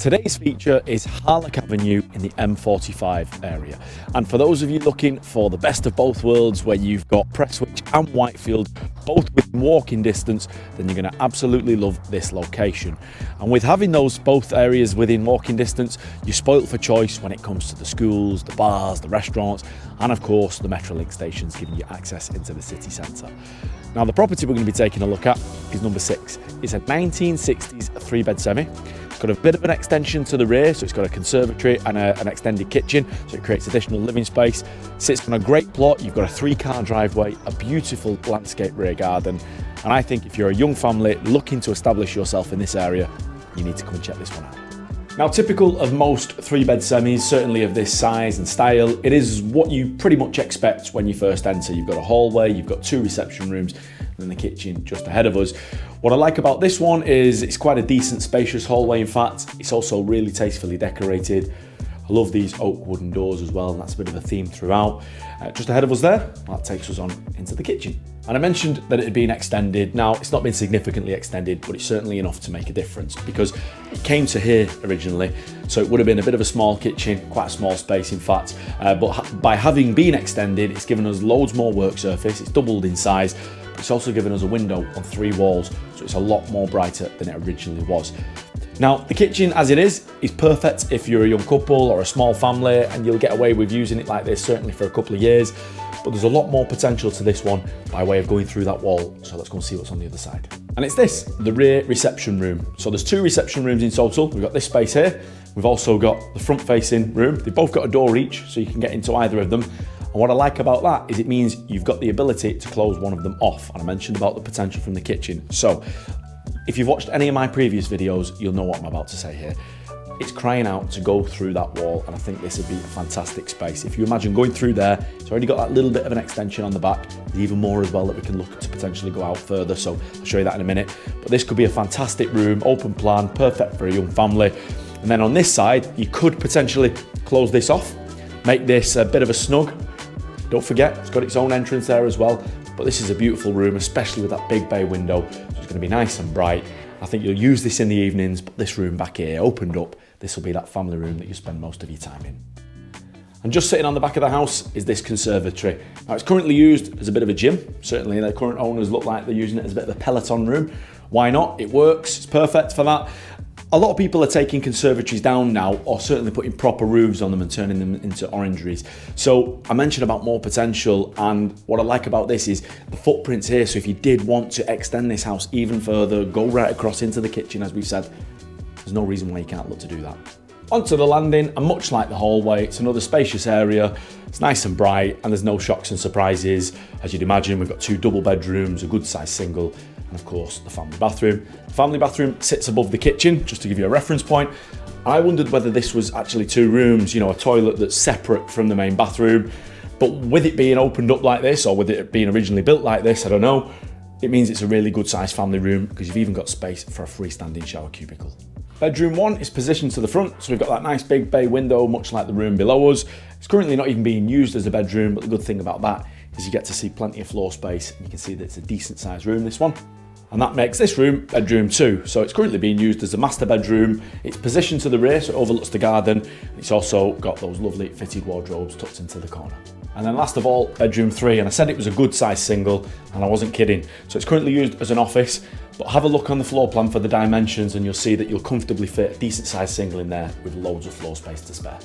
Today's feature is Harlech Avenue in the M45 area. And for those of you looking for the best of both worlds, where you've got Prestwich and Whitefield both within walking distance, then you're going to absolutely love this location. And with having those both areas within walking distance, you're spoilt for choice when it comes to the schools, the bars, the restaurants, and of course the Metrolink stations giving you access into the city centre. Now the property we're going to be taking a look at is number 6. It's a 1960s 3-bed semi. It's got a bit of an extension to the rear, so it's got a conservatory and an extended kitchen, so it creates additional living space. Sits on a great plot. You've got a 3-car driveway, a beautiful landscape rear garden, and I think if you're a young family looking to establish yourself in this area, you need to come and check this one out. Now, typical of most 3-bed semis, certainly of this size and style, it is what you pretty much expect when you first enter. You've got a hallway, you've got 2 reception rooms, and then the kitchen just ahead of us. What I like about this one is it's quite a decent, spacious hallway. In fact, it's also really tastefully decorated. I love these oak wooden doors as well, and that's a bit of a theme throughout. Just ahead of us there, that takes us on into the kitchen. And I mentioned that it had been extended. Now, it's not been significantly extended, but it's certainly enough to make a difference because it came to here originally. So it would have been a bit of a small kitchen, quite a small space in fact. But by having been extended, it's given us loads more work surface. It's doubled in size, but it's also given us a window on 3 walls. So it's a lot more brighter than it originally was. Now, the kitchen as it is perfect if you're a young couple or a small family, and you'll get away with using it like this certainly for a couple of years. But there's a lot more potential to this one by way of going through that wall. So let's go and see what's on the other side. And it's this, the rear reception room. So there's 2 reception rooms in total. We've got this space here. We've also got the front facing room. They've both got a door each, so you can get into either of them. And what I like about that is it means you've got the ability to close one of them off. And I mentioned about the potential from the kitchen. So if you've watched any of my previous videos, you'll know what I'm about to say here. It's crying out to go through that wall, and I think this would be a fantastic space. If you imagine going through there, it's already got that little bit of an extension on the back, even more as well that we can look to potentially go out further, so I'll show you that in a minute. But this could be a fantastic room, open plan, perfect for a young family. And then on this side, you could potentially close this off, make this a bit of a snug. Don't forget, it's got its own entrance there as well, but this is a beautiful room, especially with that big bay window, so it's going to be nice and bright. I think you'll use this in the evenings, but this room back here, opened up, this will be that family room that you spend most of your time in. And just sitting on the back of the house is this conservatory. Now, it's currently used as a bit of a gym. Certainly the current owners look like they're using it as a bit of a Peloton room. Why not? It works, it's perfect for that. A lot of people are taking conservatories down now, or certainly putting proper roofs on them and turning them into orangeries. So I mentioned about more potential, and what I like about this is the footprints here. So if you did want to extend this house even further, go right across into the kitchen, as we've said, there's no reason why you can't look to do that. Onto the landing, and much like the hallway, it's another spacious area. It's nice and bright, and there's no shocks and surprises. As you'd imagine, we've got 2 double bedrooms, a good sized single, and of course the family bathroom. The family bathroom sits above the kitchen, just to give you a reference point. I wondered whether this was actually 2 rooms, you know, a toilet that's separate from the main bathroom. But with it being opened up like this, or with it being originally built like this, I don't know, it means it's a really good sized family room, because you've even got space for a freestanding shower cubicle. Bedroom 1 is positioned to the front, so we've got that nice big bay window, much like the room below us. It's currently not even being used as a bedroom, but the good thing about that is you get to see plenty of floor space, and you can see that it's a decent sized room, this one. And that makes this room bedroom 2. So it's currently being used as a master bedroom. It's positioned to the rear, so it overlooks the garden. It's also got those lovely fitted wardrobes tucked into the corner. And then last of all, bedroom 3. And I said it was a good size single, and I wasn't kidding. So it's currently used as an office, but have a look on the floor plan for the dimensions, and you'll see that you'll comfortably fit a decent size single in there with loads of floor space to spare.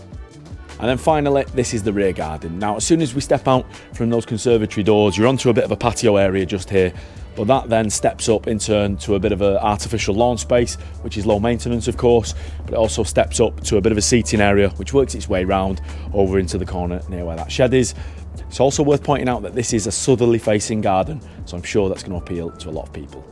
And then finally, this is the rear garden. Now, as soon as we step out from those conservatory doors, you're onto a bit of a patio area just here. But that then steps up in turn to a bit of an artificial lawn space, which is low maintenance, of course, but it also steps up to a bit of a seating area, which works its way round over into the corner near where that shed is. It's also worth pointing out that this is a southerly facing garden, so I'm sure that's going to appeal to a lot of people.